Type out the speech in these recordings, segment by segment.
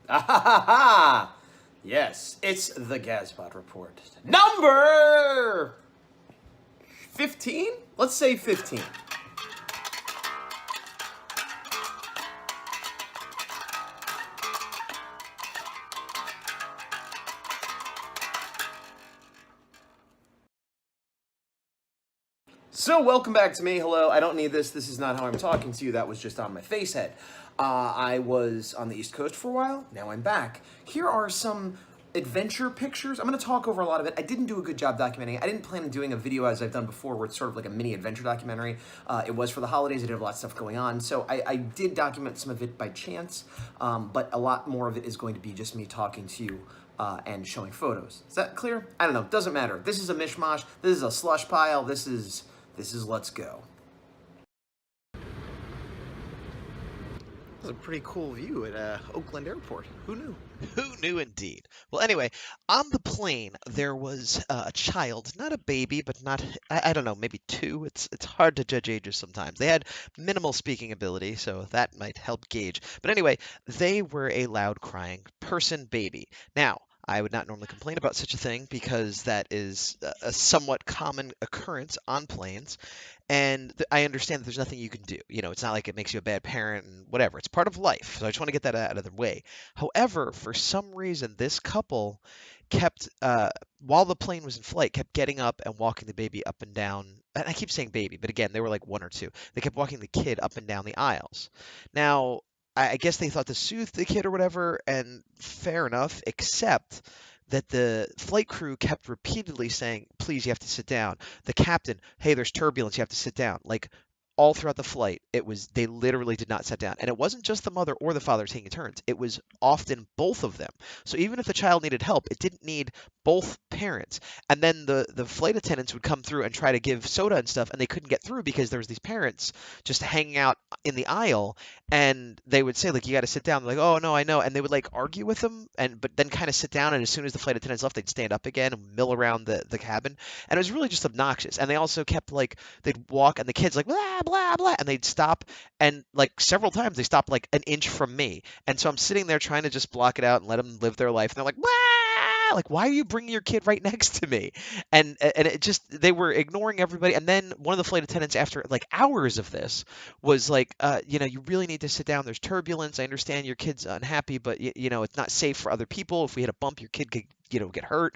Ah ha ha ha! Yes, it's the Gazbot report. Number 15? Let's say 15. So, welcome back to me. Hello, I don't need this. This is not how I'm talking to you. That was just on my face head. I was on the East Coast for a while. Now I'm back. Here are some adventure pictures. I'm going to talk over a lot of it. I didn't do a good job documenting it. I didn't plan on doing a video as I've done before where it's sort of like a mini adventure documentary. It was for the holidays. I did have a lot of stuff going on. So I did document some of it by chance, but a lot more of it is going to be just me talking to you and showing photos. Is that clear? I don't know. Doesn't matter. This is a mishmash. This is a slush pile. This is Let's Go. That's a pretty cool view at Oakland Airport. Who knew? Who knew indeed? Well, anyway, on the plane there was a child, not a baby, but not, I don't know, maybe two. It's hard to judge ages sometimes. They had minimal speaking ability, so that might help gauge. But anyway, they were a loud crying person baby. Now, I would not normally complain about such a thing because that is a somewhat common occurrence on planes. And I understand that there's nothing you can do. You know, it's not like it makes you a bad parent and whatever. It's part of life. So I just want to get that out of the way. However, for some reason, this couple kept, while the plane was in flight, kept getting up and walking the baby up and down. And I keep saying baby, but again, they were like one or two. They kept walking the kid up and down the aisles. Now, I guess they thought to soothe the kid or whatever, and fair enough, except that the flight crew kept repeatedly saying, please, you have to sit down. The captain, hey, there's turbulence, you have to sit down. Like all throughout the flight, it was they literally did not sit down. And it wasn't just the mother or the father taking turns. It was often both of them. So even if the child needed help, it didn't need both parents. And then the flight attendants would come through and try to give soda and stuff, and they couldn't get through because there was these parents just hanging out in the aisle, and they would say like, you got to sit down. They're like, oh no, I know. And they would like argue with them, and but then kind of sit down, and as soon as the flight attendants left, they'd stand up again and mill around the cabin. And it was really just obnoxious. And they also kept like, they'd walk and the kids like blah blah blah, and they'd stop, and like several times they stopped like an inch from me. And so I'm sitting there trying to just block it out and let them live their life, and they're like blah, like, why are you bringing your kid right next to me? And it just, they were ignoring everybody. And then one of the flight attendants, after like hours of this, was like, you know, you really need to sit down. There's turbulence. I understand your kid's unhappy, but you know, it's not safe for other people. If we hit a bump, your kid could, you know, get hurt.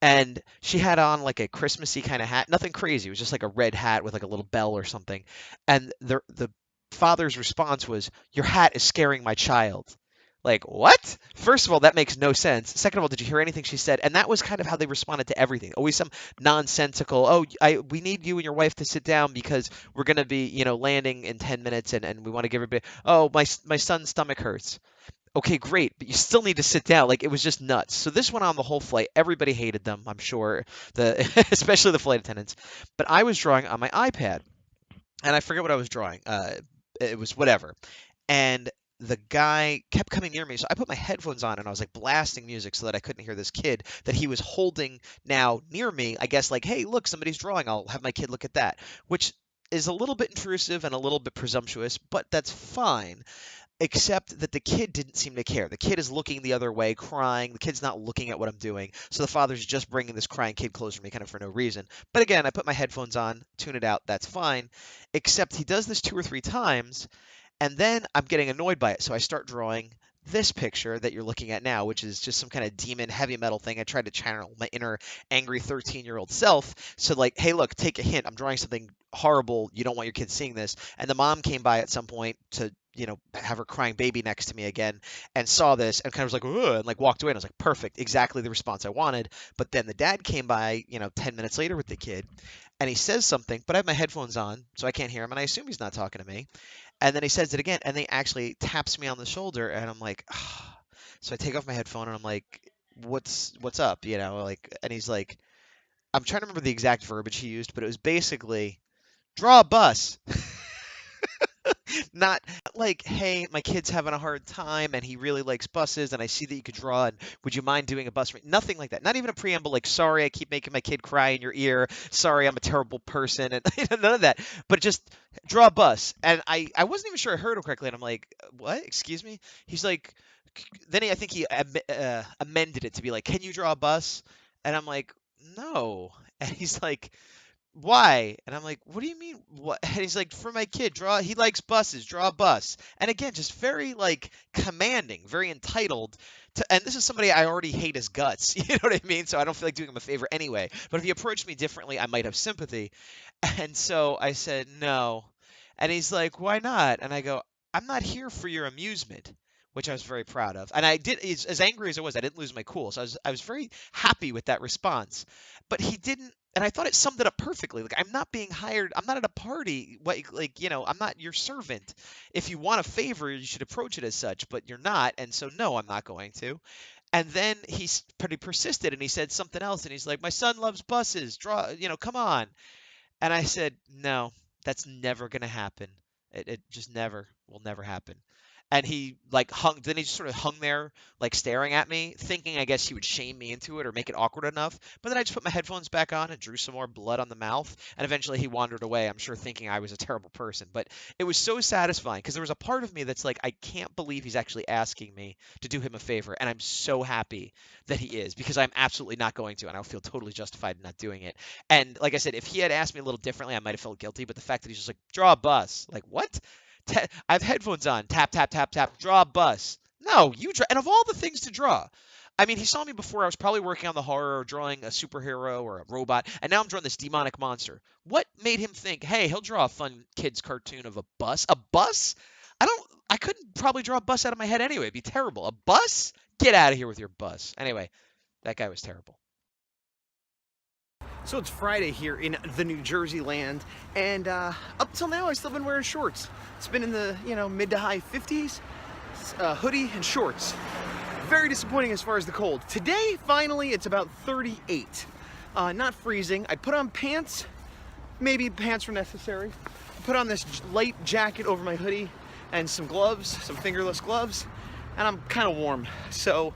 And she had on like a Christmassy kind of hat, nothing crazy. It was just like a red hat with like a little bell or something. And the father's response was, your hat is scaring my child. Like, what? First of all, that makes no sense. Second of all, did you hear anything she said? And that was kind of how they responded to everything. Always some nonsensical, oh, we need you and your wife to sit down because we're going to be, you know, landing in 10 minutes, and we want to give everybody, oh, my son's stomach hurts. Okay, great, but you still need to sit down. Like, it was just nuts. So this went on the whole flight. Everybody hated them, I'm sure, especially the flight attendants. But I was drawing on my iPad, and I forget what I was drawing. It was whatever. And the guy kept coming near me, so I put my headphones on and I was like blasting music so that I couldn't hear this kid that he was holding now near me. I guess like, hey, look, somebody's drawing. I'll have my kid look at that, which is a little bit intrusive and a little bit presumptuous, but that's fine. Except that the kid didn't seem to care. The kid is looking the other way, crying. The kid's not looking at what I'm doing. So the father's just bringing this crying kid closer to me kind of for no reason. But again, I put my headphones on, tune it out, that's fine. Except he does this two or three times, and then I'm getting annoyed by it. So I start drawing this picture that you're looking at now, which is just some kind of demon heavy metal thing. I tried to channel my inner angry 13-year-old self. So like, hey, look, take a hint. I'm drawing something horrible. You don't want your kids seeing this. And the mom came by at some point to, you know, have her crying baby next to me again and saw this and kind of was like, ugh, and like walked away. And I was like, perfect, exactly the response I wanted. But then the dad came by, you know, 10 minutes later with the kid, and he says something, but I have my headphones on, so I can't hear him, and I assume he's not talking to me. And then he says it again, and he actually taps me on the shoulder, and I'm like, ah. So I take off my headphone, and I'm like, what's up, you know, like, and he's like, I'm trying to remember the exact verbiage he used, but it was basically, draw a bus. Not like, hey, my kid's having a hard time and he really likes buses and I see that you could draw and would you mind doing a bus? Nothing like that. Not even a preamble like, sorry, I keep making my kid cry in your ear. Sorry, I'm a terrible person. And none of that. But just draw a bus. And I wasn't even sure I heard him correctly. And I'm like, what? Excuse me? He's like, then I think he amended it to be like, "Can you draw a bus?" And I'm like, "No." And he's like, "Why?" And I'm like, "What do you mean? What?" And he's like, "For my kid, draw. He likes buses. Draw a bus." And again, just very like commanding, very entitled. And this is somebody I already hate his guts. You know what I mean? So I don't feel like doing him a favor anyway. But if he approached me differently, I might have sympathy. And so I said no. And he's like, "Why not?" And I go, "I'm not here for your amusement." Which I was very proud of. And I did, as angry as I was, I didn't lose my cool. So I was very happy with that response. But he didn't, and I thought it summed it up perfectly. Like, I'm not being hired. I'm not at a party. Like, I'm not your servant. If you want a favor, you should approach it as such, but you're not. And so, no, I'm not going to. And then he's pretty persistent and he said something else. And he's like, "My son loves buses. Draw, come on." And I said, "No, that's never going to happen. It just will never happen." And he then he just sort of hung there, like staring at me, thinking I guess he would shame me into it or make it awkward enough. But then I just put my headphones back on and drew some more blood on the mouth. And eventually he wandered away, I'm sure thinking I was a terrible person. But it was so satisfying because there was a part of me that's like, I can't believe he's actually asking me to do him a favor. And I'm so happy that he is, because I'm absolutely not going to. And I'll feel totally justified in not doing it. And like I said, if he had asked me a little differently, I might have felt guilty. But the fact that he's just like, "Draw a bus." Like, what? I have headphones on. Tap, tap, tap, tap. Draw a bus. No, you draw. And of all the things to draw, I mean, he saw me before. I was probably working on the horror or drawing a superhero or a robot. And now I'm drawing this demonic monster. What made him think, hey, he'll draw a fun kid's cartoon of a bus? A bus? I couldn't probably draw a bus out of my head anyway. It'd be terrible. A bus? Get out of here with your bus. Anyway, that guy was terrible. So it's Friday here in the New Jersey land, and up till now I've still been wearing shorts. It's been in the mid to high 50s, hoodie and shorts. Very disappointing as far as the cold. Today, finally, it's about 38. Not freezing. I put on pants. Maybe pants were necessary. I put on this light jacket over my hoodie and some gloves, some fingerless gloves, and I'm kind of warm. So,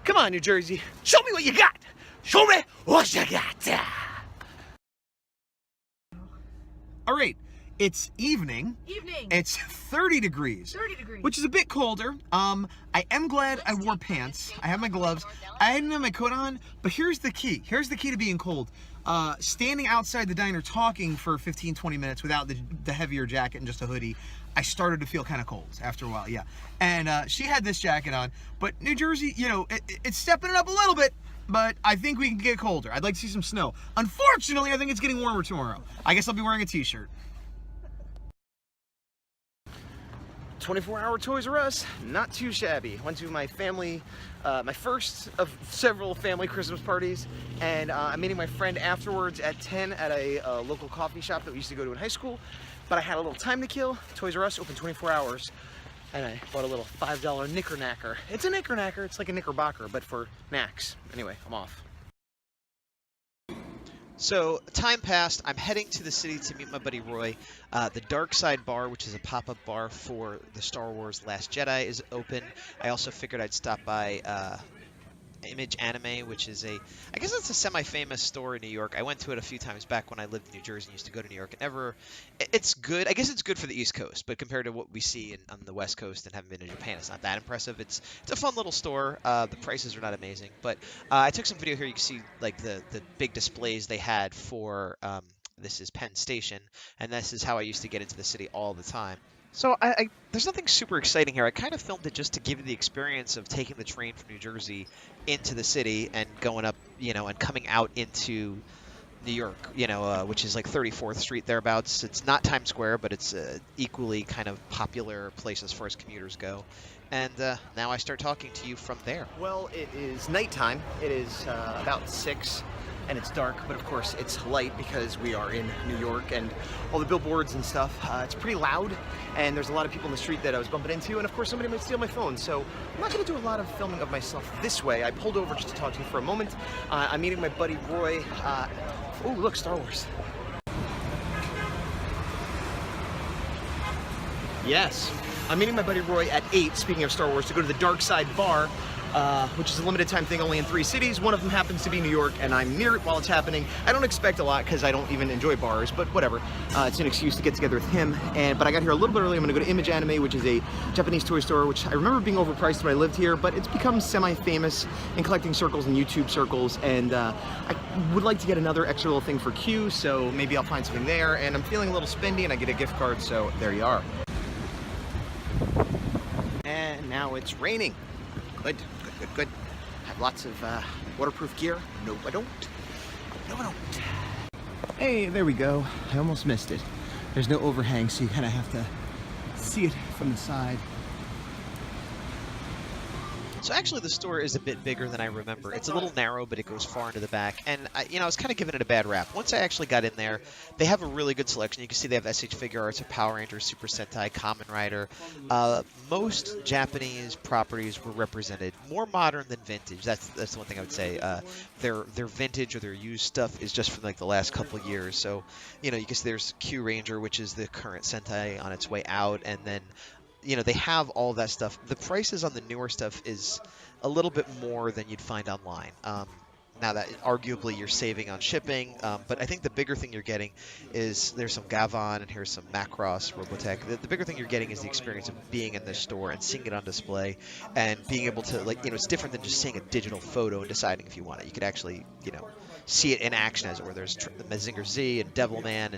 come on, New Jersey, show me what you got. Show me what you got. All right, it's evening. It's 30 degrees. 30 degrees. Which is a bit colder. I am glad I wore pants. I have my gloves. I didn't have my coat on, but here's the key. Here's the key to being cold. Standing outside the diner talking for 15, 20 minutes without the heavier jacket and just a hoodie, I started to feel kind of cold after a while, yeah. And she had this jacket on, but New Jersey, it's stepping it up a little bit. But I think we can get colder. I'd like to see some snow. Unfortunately, I think it's getting warmer tomorrow. I guess I'll be wearing a t-shirt. 24-hour Toys R Us, not too shabby. Went to my family, my first of several family Christmas parties, and I'm meeting my friend afterwards at 10 at a local coffee shop that we used to go to in high school. But I had a little time to kill. Toys R Us open 24 hours. And I bought a little $5 knicker-knacker. It's a knicker-knacker, it's like a knickerbocker, but for knacks. Anyway, I'm off. So, time passed. I'm heading to the city to meet my buddy Roy. The Dark Side Bar, which is a pop-up bar for the Star Wars Last Jedi, is open. I also figured I'd stop by Image Anime, which is I guess it's a semi-famous store in New York. I went to it a few times back when I lived in New Jersey and used to go to New York. It's good. I guess it's good for the East Coast, but compared to what we see on the West Coast and haven't been to Japan, it's not that impressive. It's a fun little store. The prices are not amazing, but I took some video here. You can see like the big displays they had for this is Penn Station, and this is how I used to get into the city all the time. So there's nothing super exciting here. I kind of filmed it just to give you the experience of taking the train from New Jersey into the city and going up, and coming out into New York, which is like 34th Street thereabouts. It's not Times Square, but it's equally kind of popular place as far as commuters go. And now I start talking to you from there. Well, it is nighttime. It is about 6. And it's dark, but of course it's light because we are in New York and all the billboards and stuff. It's pretty loud, and there's a lot of people in the street that I was bumping into, and of course somebody might steal my phone. So I'm not going to do a lot of filming of myself this way. I pulled over just to talk to you for a moment. I'm meeting my buddy Roy. Oh, look, Star Wars. Yes, I'm meeting my buddy Roy at 8, speaking of Star Wars, to go to the Dark Side Bar. which is a limited time thing only in 3 cities. One of them happens to be New York, and I'm near it while it's happening. I don't expect a lot because I don't even enjoy bars, but whatever. It's an excuse to get together with him. But I got here a little bit early. I'm gonna go to Image Anime, which is a Japanese toy store, which I remember being overpriced when I lived here, but it's become semi-famous in collecting circles and YouTube circles, and I would like to get another extra little thing for Q, so maybe I'll find something there. And I'm feeling a little spendy, and I get a gift card, so there you are. And now it's raining. Good, good, good, good. Have lots of waterproof gear. No, I don't. No, I don't. Hey, there we go. I almost missed it. There's no overhang, so you kind of have to see it from the side. So actually the store is a bit bigger than I remember. It's a little narrow, but it goes far into the back. And I was kind of giving it a bad rap. Once I actually got in there, they have a really good selection. You can see they have SH Figure Arts of Power Rangers, Super Sentai, Kamen Rider. Most Japanese properties were represented. More modern than vintage. That's the one thing I would say. Their vintage or their used stuff is just from like the last couple of years. So, you can see there's Q Ranger, which is the current Sentai on its way out, and then they have all that stuff. The prices on the newer stuff is a little bit more than you'd find online. Now that arguably you're saving on shipping, but I think the bigger thing you're getting is there's some Gavon and here's some Macross, Robotech. The bigger thing you're getting is the experience of being in this store and seeing it on display and being able to, it's different than just seeing a digital photo and deciding if you want it. You could actually, see it in action, as it were. There's the Mazinger Z and Devilman,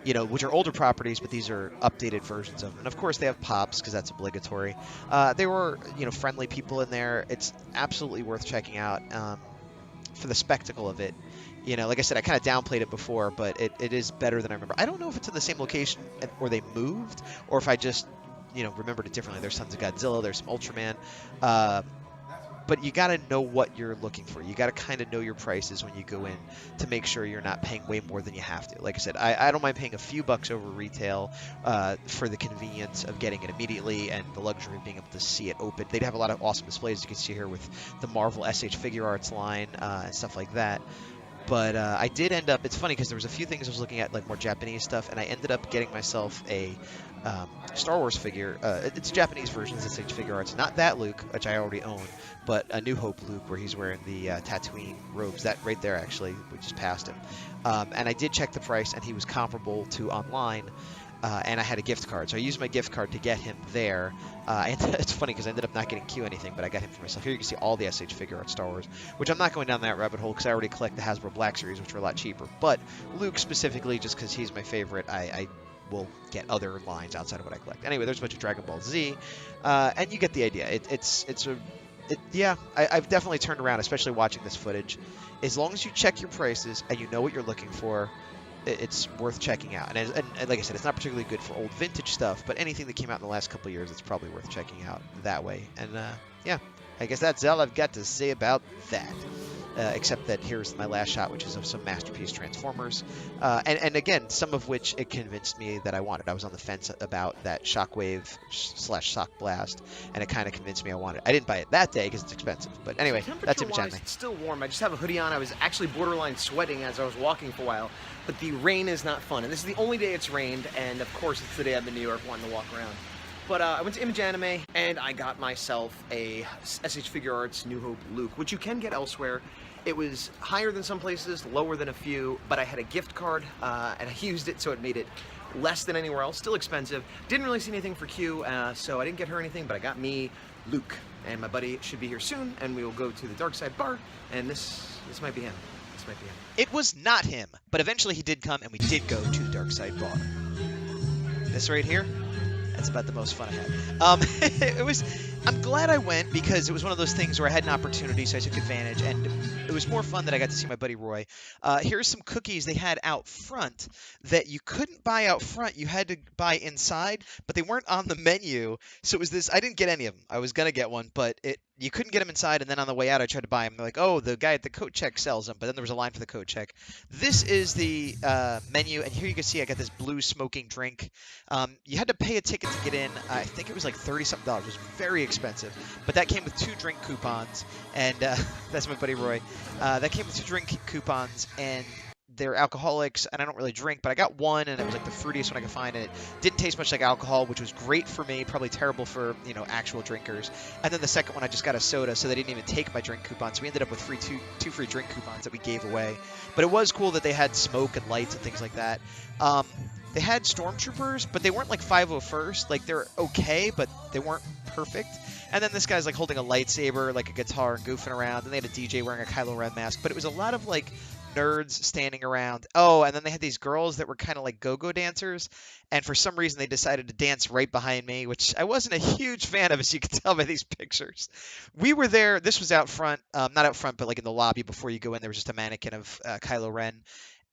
and which are older properties, but these are updated versions of them. And of course, they have Pops because that's obligatory. There were friendly people in there. It's absolutely worth checking out for the spectacle of it. Like I said, I kind of downplayed it before, but it is better than I remember. I don't know if it's in the same location or they moved, or if I just remembered it differently. There's tons of Godzilla. There's some Ultraman. But you got to know what you're looking for. You got to kind of know your prices when you go in to make sure you're not paying way more than you have to. Like I said, I don't mind paying a few bucks over retail for the convenience of getting it immediately and the luxury of being able to see it open. They'd have a lot of awesome displays. You can see here with the Marvel SH Figure Arts line and stuff like that. But I did end up, it's funny because there was a few things I was looking at, like more Japanese stuff, and I ended up getting myself a Star Wars figure. It's a Japanese version, it's SH Figure Arts. Not that Luke, which I already own, but a New Hope Luke, where he's wearing the Tatooine robes. That right there, actually, we just passed him. And I did check the price, and he was comparable to online. And I had a gift card, so I used my gift card to get him there. And it's funny because I ended up not getting Q anything, but I got him for myself. Here you can see all the SH Figure Arts Star Wars, which I'm not going down that rabbit hole because I already collect the Hasbro Black Series, which are a lot cheaper. But Luke specifically, just because he's my favorite, I will get other lines outside of what I collect. Anyway, there's a bunch of Dragon Ball Z, and you get the idea. I've definitely turned around, especially watching this footage. As long as you check your prices and you know what you're looking for, it's worth checking out. And like I said, it's not particularly good for old vintage stuff, but anything that came out in the last couple of years, it's probably worth checking out that way. And I guess that's all I've got to say about that. Except that here's my last shot, which is of some Masterpiece Transformers. And again, some of which it convinced me that I wanted. I was on the fence about that Shockwave / Shock Blast, and it kind of convinced me I wanted it. I didn't buy it that day because it's expensive. But anyway, that's Image Anime. It's still warm. I just have a hoodie on. I was actually borderline sweating as I was walking for a while. But the rain is not fun. And this is the only day it's rained. And of course, it's the day I'm in New York wanting to walk around. But I went to Image Anime, and I got myself a SH Figure Arts New Hope Luke, which you can get elsewhere. It was higher than some places, lower than a few, but I had a gift card, and I used it, so it made it less than anywhere else. Still expensive. Didn't really see anything for Q, so I didn't get her anything, but I got me Luke. And my buddy should be here soon, and we will go to the Dark Side Bar, and this might be him. This might be him. It was not him, but eventually he did come, and we did go to the Dark Side Bar. This right here? That's about the most fun I had. I'm glad I went because it was one of those things where I had an opportunity, so I took advantage, and it was more fun that I got to see my buddy Roy. Here's some cookies they had out front that you couldn't buy out front. You had to buy inside, but they weren't on the menu. So it was this. I didn't get any of them. I was going to get one, but you couldn't get them inside, and then on the way out, I tried to buy them. They're like, oh, the guy at the coat check sells them, but then there was a line for the coat check. This is the menu, and here you can see I got this blue smoking drink. You had to pay a ticket to get in. I think it was like $30-something. It was very expensive, but that came with 2 drink coupons, and that's my buddy Roy. That came with 2 drink coupons, and they're alcoholics, and I don't really drink, but I got one, and it was like the fruitiest one I could find, and it didn't taste much like alcohol, which was great for me, probably terrible for, you know, actual drinkers. And then the second one, I just got a soda, so they didn't even take my drink coupon, so we ended up with two free drink coupons that we gave away. But it was cool that they had smoke and lights and things like that. They had stormtroopers, but they weren't like 501st. Like, they're okay, but they weren't perfect. And then this guy's like holding a lightsaber, like a guitar, and goofing around. And they had a DJ wearing a Kylo Ren mask. But it was a lot of like nerds standing around. Oh, and then they had these girls that were kind of like go-go dancers. And for some reason, they decided to dance right behind me, which I wasn't a huge fan of, as you can tell by these pictures. We were there. This was out front, not out front, but like in the lobby before you go in. There was just a mannequin of Kylo Ren.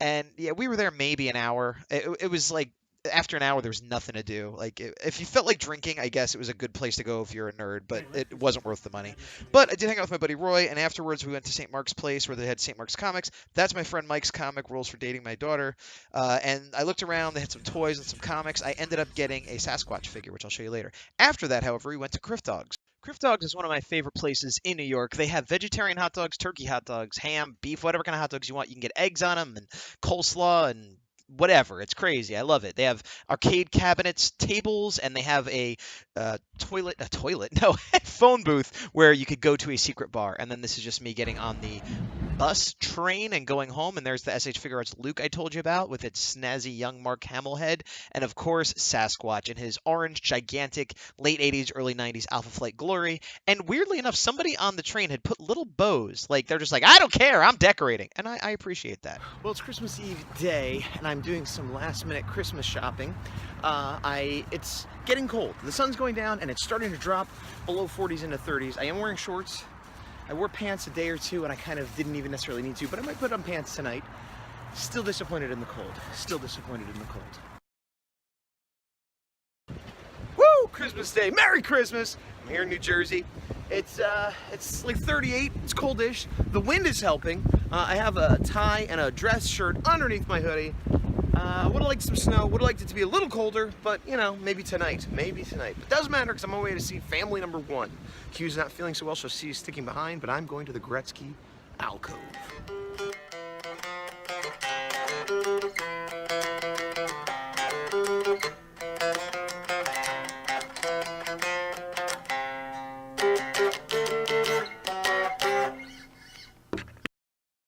And yeah, we were there maybe an hour. It was like after an hour, there was nothing to do. Like, if you felt like drinking, I guess it was a good place to go if you're a nerd, but it wasn't worth the money. But I did hang out with my buddy Roy, and afterwards we went to St. Mark's Place where they had St. Mark's Comics. That's my friend Mike's comic, Rules for Dating My Daughter. And I looked around. They had some toys and some comics. I ended up getting a Sasquatch figure, which I'll show you later. After that, however, we went to Criff Dogs. Criff Dogs is one of my favorite places in New York. They have vegetarian hot dogs, turkey hot dogs, ham, beef, whatever kind of hot dogs you want. You can get eggs on them and coleslaw and whatever. It's crazy. I love it. They have arcade cabinets, tables, and they have a phone booth where you could go to a secret bar. And then this is just me getting on the bus train and going home, and there's the SH Figure Arts Luke I told you about with its snazzy young Mark Hamill head, and of course Sasquatch in his orange, gigantic, late 80s, early 90s Alpha Flight glory. And weirdly enough, somebody on the train had put little bows. Like, they're just like, I don't care, I'm decorating. And I appreciate that. Well, it's Christmas Eve day, and I'm doing some last-minute Christmas shopping. It's getting cold. The sun's going down, and it's starting to drop below 40s into 30s. I am wearing shorts. I wore pants a day or two, and I kind of didn't even necessarily need to, but I might put on pants tonight. Still disappointed in the cold. Still disappointed in the cold. Woo! Christmas Day. Merry Christmas! I'm here in New Jersey. It's like 38. It's coldish. The wind is helping. I have a tie and a dress shirt underneath my hoodie. Would have liked some snow. Would have liked it to be a little colder, but you know, maybe tonight. Maybe tonight. But it doesn't matter because I'm on my way to see family number one. Q's not feeling so well, so she's sticking behind, but I'm going to the Gretzky alcove.